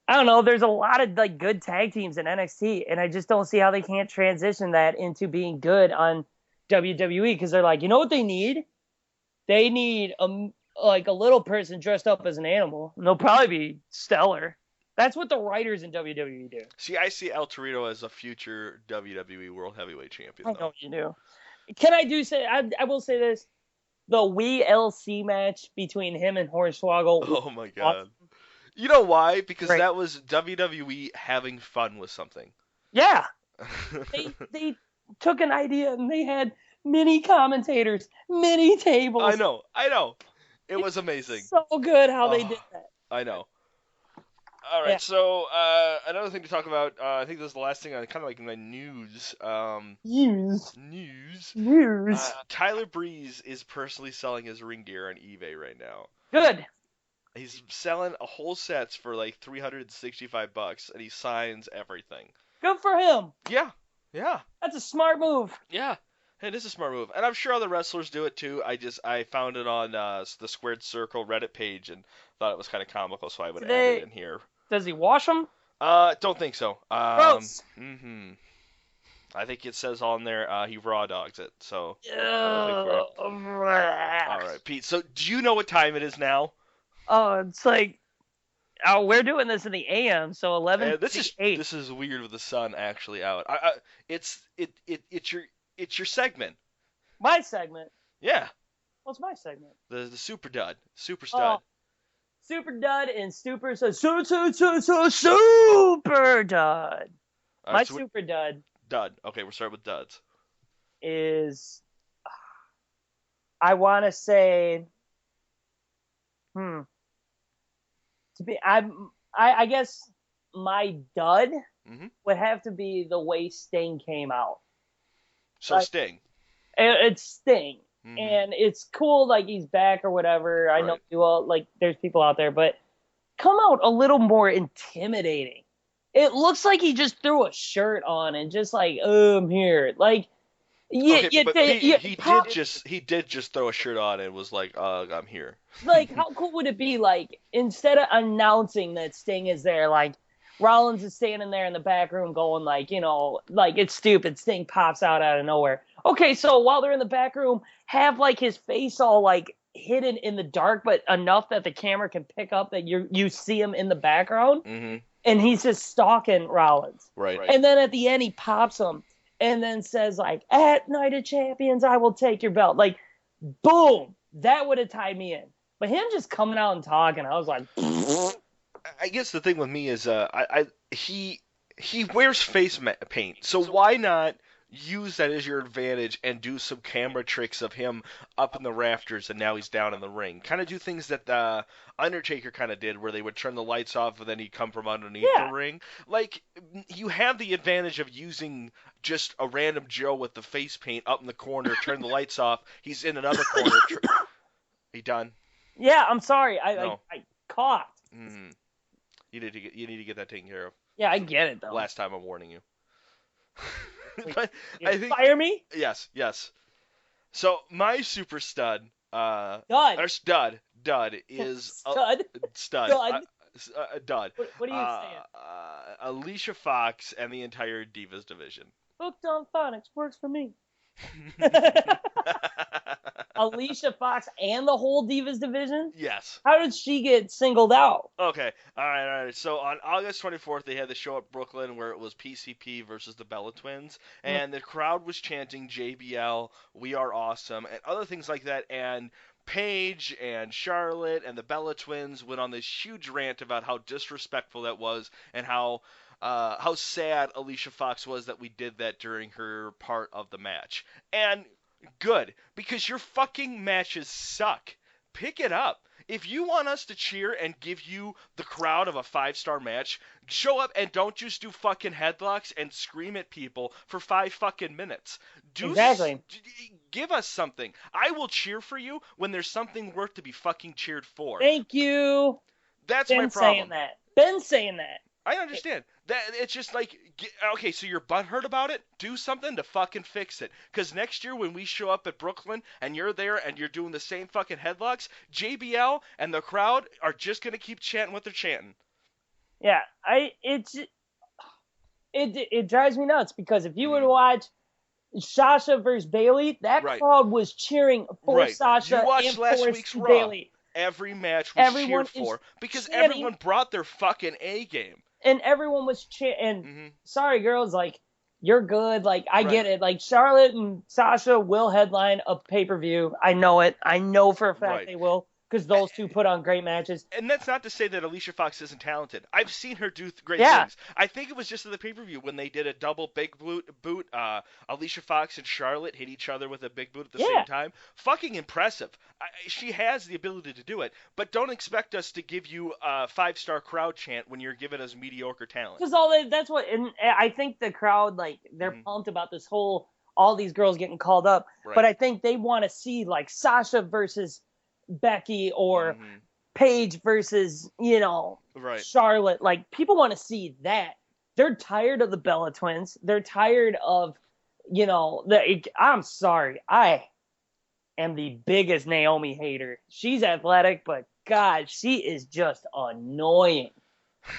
I don't know, there's a lot of like good tag teams in NXT, and I just don't see how they can't transition that into being good on WWE because they're like, you know what they need? They need a little person dressed up as an animal, and they'll probably be stellar. That's what the writers in WWE do. See, I see El Torito as a future WWE World Heavyweight Champion. I know you do. Can I say? I will say this: the Wii LC match between him and Hornswoggle. Oh my god! Awesome. You know why? Because that was WWE having fun with something. Yeah. they took an idea and they had mini commentators, mini tables. I know. It was amazing. So good how they did that. I know. All right, so another thing to talk about, I think this is the last thing on kind of like my news. News. Tyler Breeze is personally selling his ring gear on eBay right now. Good. He's selling a whole sets for like $365, and he signs everything. Good for him. Yeah. That's a smart move. Yeah. It is a smart move, and I'm sure other wrestlers do it too. I found it on the Squared Circle Reddit page and thought it was kind of comical, so I would add it in here. Does he wash them? Don't think so. Gross. I think it says on there he raw dogs it. So. All right, Pete. So do you know what time it is now? Oh, it's like. Oh, we're doing this in the AM, so 11. This is weird with the sun actually out. It's your segment. My segment. Yeah. What's my segment? The Super Dud, Super Stud. Super Dud and Super Super Dud. My Super Dud. Dud. Okay, we'll start with duds. Is I want to say, to be I guess my dud would have to be the way Sting came out. So like, Sting. It's Sting. And it's cool, like, he's back or whatever. I know there's people out there, but come out a little more intimidating. It looks like he just threw a shirt on and just like, I'm here. Like, he did just throw a shirt on and was like, I'm here. Like, how cool would it be, like, instead of announcing that Sting is there, like, Rollins is standing there in the back room going like, like it's stupid. Sting pops out of nowhere. Okay, so while they're in the back room, have like his face all like hidden in the dark, but enough that the camera can pick up that you see him in the background, and he's just stalking Rollins. Right. And then at the end, he pops him and then says like, "At Night of Champions, I will take your belt." Like, boom, that would have tied me in. But him just coming out and talking, I was like, I guess the thing with me is, he wears face paint, so why not use that as your advantage and do some camera tricks of him up in the rafters and now he's down in the ring? Kind of do things that the Undertaker kind of did, where they would turn the lights off and then he'd come from underneath the ring. Like, you have the advantage of using just a random Joe with the face paint up in the corner, turn the lights off, he's in another corner. He done? Yeah, I'm sorry. I coughed. Mm-hmm. You need to get that taken care of. Yeah, I get it though. Last time I'm warning you. But I think fire me? Yes. So my super stud, dud is stud. Dud. What are you saying? Alicia Fox and the entire Divas division. Hooked on Phonics works for me. Alicia Fox and the whole Divas division? Yes. How did she get singled out? Okay. All right. So on August 24th, they had the show at Brooklyn where it was PCP versus the Bella Twins, and the crowd was chanting JBL, we are awesome, and other things like that, and Paige and Charlotte and the Bella Twins went on this huge rant about how disrespectful that was and how sad Alicia Fox was that we did that during her part of the match. And good, because your fucking matches suck. Pick it up. If you want us to cheer and give you the crowd of a 5-star match, show up and don't just do fucking headlocks and scream at people for 5 fucking minutes. Exactly. Give us something. I will cheer for you when there's something worth to be fucking cheered for. Thank you. That's my problem. Ben's saying that. I understand. That it's just like, okay, so you're butthurt about it? Do something to fucking fix it. Because next year when we show up at Brooklyn and you're there and you're doing the same fucking headlocks, JBL and the crowd are just going to keep chanting what they're chanting. Yeah, it drives me nuts because if you were to watch Sasha versus Bayley, that crowd was cheering for Sasha you watched and last for week's Bayley. Raw. Every match was cheered for because everyone brought their fucking A game. And everyone was and sorry girls, like, you're good, like, I get it, like, Charlotte and Sasha will headline a pay-per-view, I know it, I know for a fact they will, because those two put on great matches. And that's not to say that Alicia Fox isn't talented. I've seen her do great things. I think it was just at the pay-per-view when they did a double big boot. Alicia Fox and Charlotte hit each other with a big boot at the same time. Fucking impressive. She has the ability to do it, but don't expect us to give you a 5-star crowd chant when you're giving us mediocre talent. Because that's what, and I think the crowd, like, they're pumped about this whole, all these girls getting called up, but I think they want to see, like, Sasha versus Becky or Paige versus, Charlotte. Like, people want to see that. They're tired of the Bella Twins. They're tired of, I'm sorry. I am the biggest Naomi hater. She's athletic, but God, she is just annoying.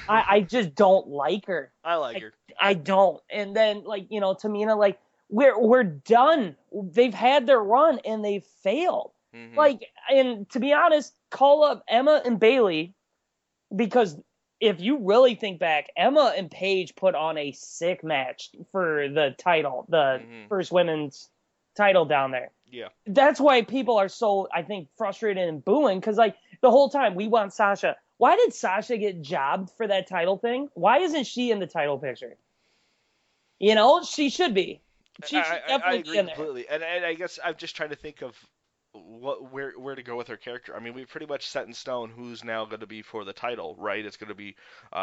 I just don't like her. I like her. I don't. And then, like, Tamina, like, we're done. They've had their run and they've failed. Like, and to be honest, call up Emma and Bayley, because if you really think back, Emma and Paige put on a sick match for the title, the first women's title down there. Yeah. That's why people are so, I think, frustrated and booing, because, like, the whole time we want Sasha. Why did Sasha get jobbed for that title thing? Why isn't she in the title picture? She should be. She should definitely be in there. Completely. And I guess I'm just trying to think of where to go with her character. I mean, we've pretty much set in stone who's now going to be for the title, right? It's going to be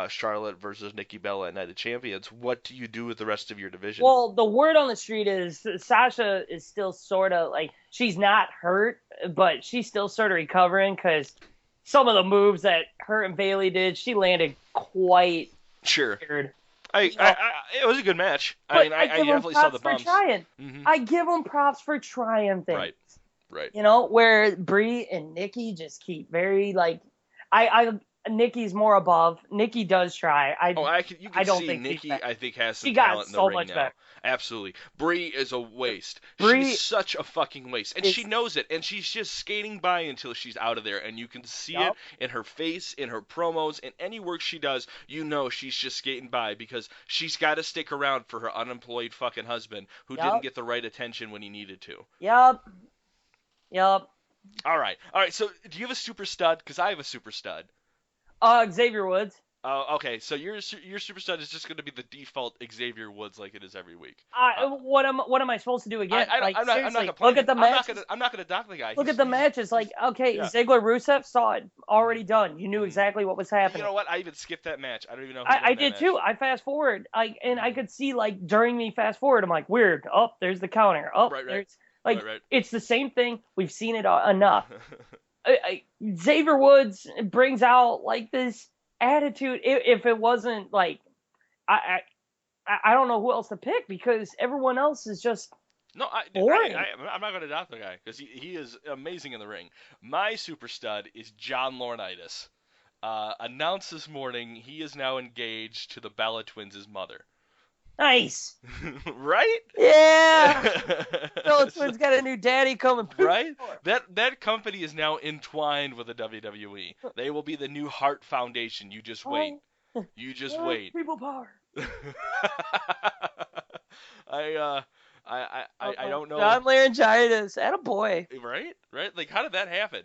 Charlotte versus Nikki Bella at Night of Champions. What do you do with the rest of your division? Well, the word on the street is Sasha is still sort of, like, she's not hurt, but she's still sort of recovering, because some of the moves that her and Bayley did, she landed quite weird. It was a good match. I definitely saw the bumps. I give them props for trying things. Right. Where Brie and Nikki just keep very, like, Nikki's more above. Nikki does try. You can see Nikki, I think, has some talent in the ring now. Better. Absolutely. Brie is a waste. She's such a fucking waste. And she knows it. And she's just skating by until she's out of there. And you can see it in her face, in her promos, in any work she does. She's just skating by because she's got to stick around for her unemployed fucking husband who didn't get the right attention when he needed to. Yep. All right. So, do you have a super stud? Because I have a super stud. Xavier Woods. Okay. So your super stud is just going to be the default Xavier Woods, like it is every week. What am I supposed to do again? I'm not look at the matches. I'm not gonna dock the guy. Look at the matches. Like, okay, yeah. Ziggler Rusev, saw it already done. You knew exactly what was happening. You know what? I even skipped that match. I don't even know. I did too. I fast forward. And I could see like during me fast forward, I'm like, weird. Oh, there's the counter. Oh, there's like it's the same thing. We've seen it enough. Xavier Woods brings out like this attitude. If it wasn't like, I don't know who else to pick because everyone else is just boring. I'm not going to doubt the guy because he is amazing in the ring. My super stud is John Laurinaitis. Announced this morning he is now engaged to the Bella Twins' mother. Nice. Right? Yeah. Bella Twins got a new daddy coming. Right? That company is now entwined with the WWE. They will be the new Hart Foundation. You just wait. You just wait. People power. I don't know. John Laurinaitis, attaboy. Right? Like, how did that happen?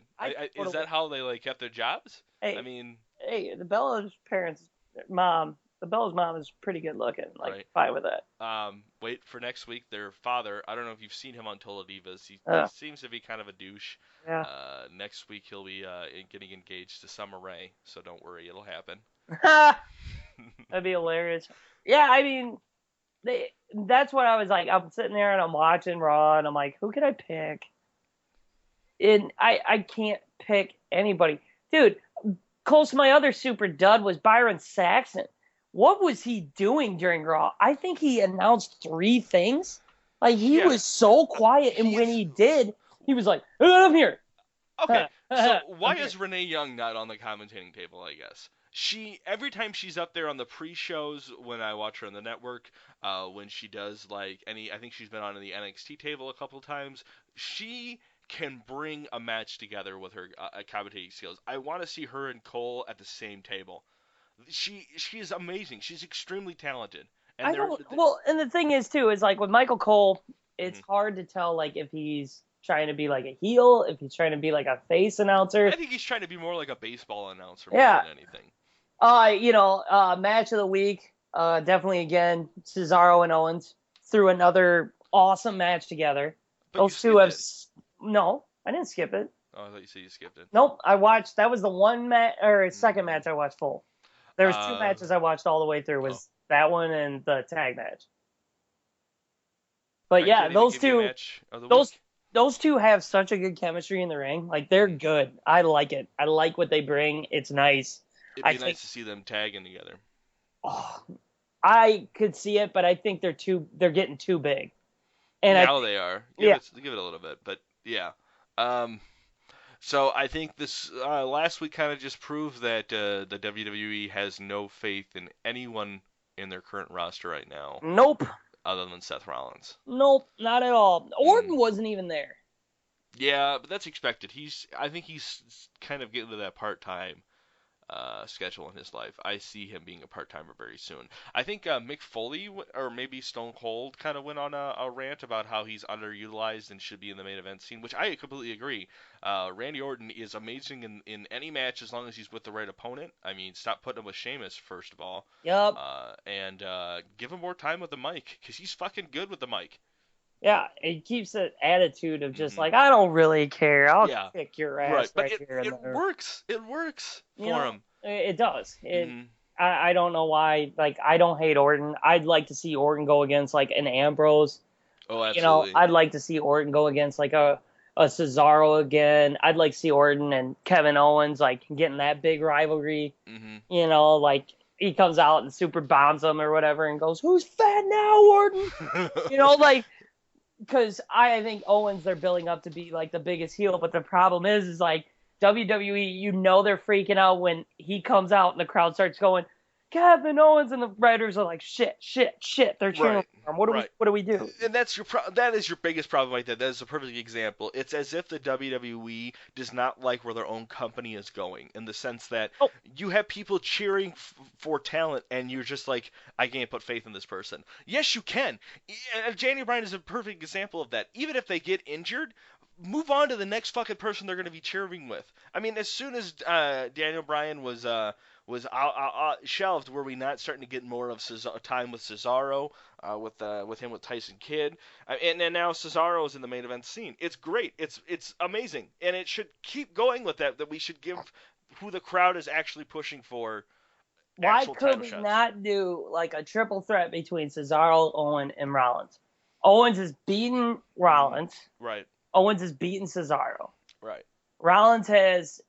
Is that how they like kept their jobs? Hey, I mean, the Bella's mom is pretty good looking. Like, fine with that. Wait for next week. Their father, I don't know if you've seen him on Total Divas. He seems to be kind of a douche. Yeah. Next week he'll be getting engaged to Summer Rae, so don't worry, it'll happen. That'd be hilarious. Yeah, I mean, that's what I was like. I'm sitting there and I'm watching Raw, and I'm like, who can I pick? And I can't pick anybody. Dude, close to my other super dud was Byron Saxton. What was he doing during Raw? I think he announced 3 things. Like, he was so quiet, and when he did, he was like, I'm here. Okay, so why is Renee Young not on the commentating table, I guess? Every time she's up there on the pre-shows, when I watch her on the network, when she does, like, I think she's been on the NXT table a couple times, she can bring a match together with her commentating skills. I want to see her and Cole at the same table. She is amazing. She's extremely talented. And and the thing is too is like with Michael Cole, it's hard to tell like if he's trying to be like a heel, if he's trying to be like a face announcer. I think he's trying to be more like a baseball announcer more than anything. Match of the week, definitely again Cesaro and Owens threw another awesome match together. But those two have no, I didn't skip it. Oh, I thought you said you skipped it. Nope, I watched. That was the one match or second match I watched full. There was 2 matches I watched all the way through. Was that one and the tag match. But yeah, those two have such a good chemistry in the ring. Like, they're good. I like it. I like what they bring. It's nice. It'd be nice to see them tagging together. Oh, I could see it, but I think they're getting too big. And now they are. Give it a little bit, but yeah. So I think this last week kind of just proved that the WWE has no faith in anyone in their current roster right now. Nope. Other than Seth Rollins. Nope, not at all. Orton wasn't even there. Yeah, but that's expected. I think he's kind of getting to that part-time schedule in his life. I see him being a part-timer very soon. I think Mick Foley, or maybe Stone Cold, kind of went on a rant about how he's underutilized and should be in the main event scene, which I completely agree. Randy Orton is amazing in any match as long as he's with the right opponent. I mean, stop putting him with Sheamus, first of all. Yep. And give him more time with the mic, because he's fucking good with the mic. Yeah, it keeps that attitude of just like, I don't really care. I'll kick your ass here. It works. It works for him. It does. I don't know why. Like, I don't hate Orton. I'd like to see Orton go against like an Ambrose. Oh, absolutely. I'd like to see Orton go against like a Cesaro again. I'd like to see Orton and Kevin Owens like getting that big rivalry. Mm-hmm. Like he comes out and super bombs them or whatever and goes, "Who's fat now, Orton?" Like. Because I think Owens, they're building up to be, like, the biggest heel. But the problem is like, WWE, they're freaking out when he comes out and the crowd starts going, Kevin Owens, and the writers are like, shit. They're cheering for him. What do we do? And that is your biggest problem right there. That is a perfect example. It's as if the WWE does not like where their own company is going, in the sense that you have people cheering for talent, and you're just like, I can't put faith in this person. Yes, you can. Daniel Bryan is a perfect example of that. Even if they get injured, move on to the next fucking person they're going to be cheering with. I mean, as soon as Daniel Bryan was shelved, were we not starting to get more of time with Cesaro, with him with Tyson Kidd, and now Cesaro is in the main event scene. It's great. It's amazing, and it should keep going with that. That we should give who the crowd is actually pushing for. Why could we not do like a triple threat between Cesaro, Owen, and Rollins? Owens has beaten Rollins. Right. Owens has beaten Cesaro. Right. Rollins has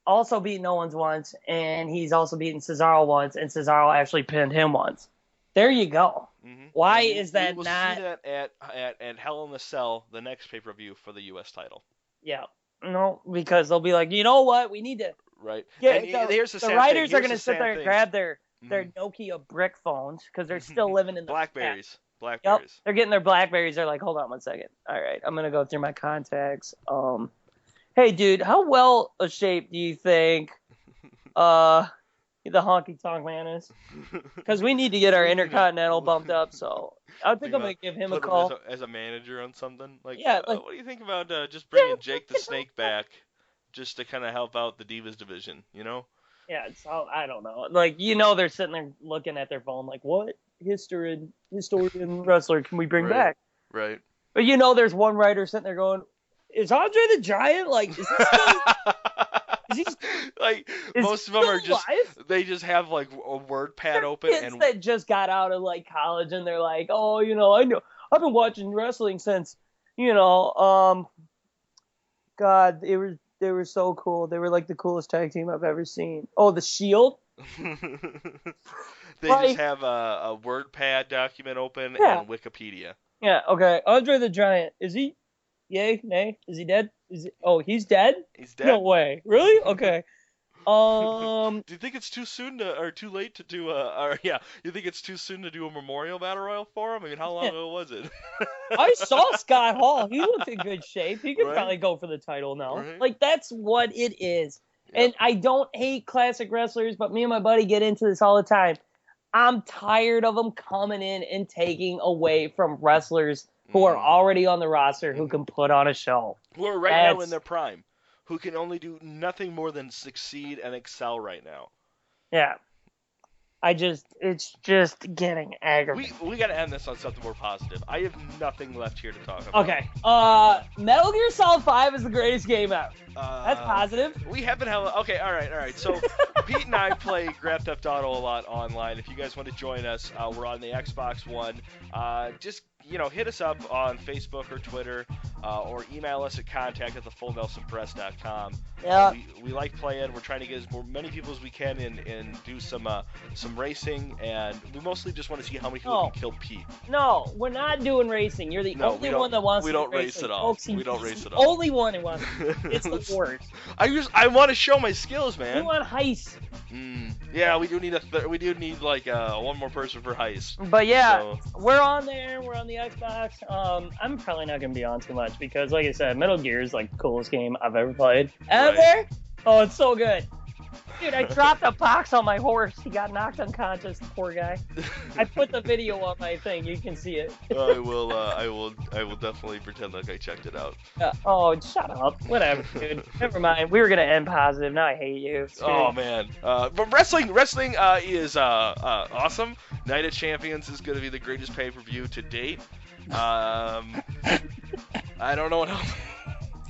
also beaten Owens once, and he's also beaten Cesaro once, and Cesaro actually pinned him once. There you go. Mm-hmm. Why is that we'll not? See that at Hell in a Cell, the next pay-per-view for the U.S. title. Yeah. No, because they'll be like, you know what? We need to. Right. Yeah. The writers are going to sit there and grab their Nokia brick phones because they're still living in the Blackberries. past. Blackberries. Yep. They're getting their Blackberries. They're like, hold on one second. All right, I'm going to go through my contacts. Hey, dude, how well a shape do you think the honky tonk man is? Because we need to get our Intercontinental bumped up. So I think I'm going to give him a call. As a manager on something? Like, yeah. What do you think about just bringing Jake the Snake back just to kind of help out the Divas division, you know? Yeah, so I don't know. Like, they're sitting there looking at their phone like, what historian wrestler can we bring back? Right. But there's one writer sitting there going, is Andre the Giant, like, is he still... Like, most of them are just, they just have, like, a word pad open. Kids that just got out of, like, college, and they're like, oh, I know, I've been watching wrestling since, God, they were so cool. They were, like, the coolest tag team I've ever seen. Oh, The Shield? They just have a WordPad document open and Wikipedia. Yeah, okay. Andre the Giant, is he? Yay? Nay? Is he dead? He's dead? He's dead? No way. Really? Okay. Do you think it's too soon or too late to do you think it's too soon to do a memorial battle royal for him? I mean, how long ago was it? I saw Scott Hall. He looked in good shape. He could probably go for the title now. Right. Like, that's what it is. Yep. And I don't hate classic wrestlers, but me and my buddy get into this all the time. I'm tired of them coming in and taking away from wrestlers who are already on the roster who can put on a show. Who are now in their prime. Who can only do nothing more than succeed and excel right now. Yeah. It's just getting aggravating. We got to end this on something more positive. I have nothing left here to talk about. Okay. Metal Gear Solid 5 is the greatest game ever. That's positive. We have been okay, all right. So Pete and I play Grand Theft Auto a lot online. If you guys want to join us, we're on the Xbox One. Just hit us up on Facebook or Twitter, or email us at contact@thefullnelsonpress.com. Yeah. We like playing. We're trying to get many people as we can and do some racing, and we mostly just want to see how many people can kill Pete. No, we're not doing racing. You're the only one that wants to do racing. We don't race at all. We don't race at all. Only one who wants to. It's the worst. I want to show my skills, man. We want heist. Yeah, we do need like one more person for heist. But yeah, we're on there. We're on the Xbox. I'm probably not gonna be on too much because, like I said, Metal Gear is like the coolest game I've ever played. Ever? Right. Oh, it's so good. Dude, I dropped a box on my horse. He got knocked unconscious. Poor guy. I put the video on my thing. You can see it. I will definitely pretend like I checked it out. Oh, shut up. Whatever, dude. Never mind. We were gonna end positive. Now I hate you. Oh man. But wrestling is awesome. Night of Champions is gonna be the greatest pay-per-view to date. I don't know what else.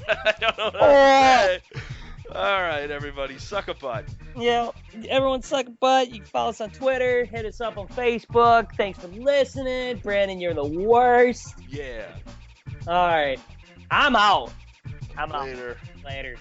I don't know what else to say. All right, everybody, suck a butt. Yeah, everyone suck a butt. You can follow us on Twitter. Hit us up on Facebook. Thanks for listening. Brandon, you're the worst. Yeah. All right. I'm out. Later. Later.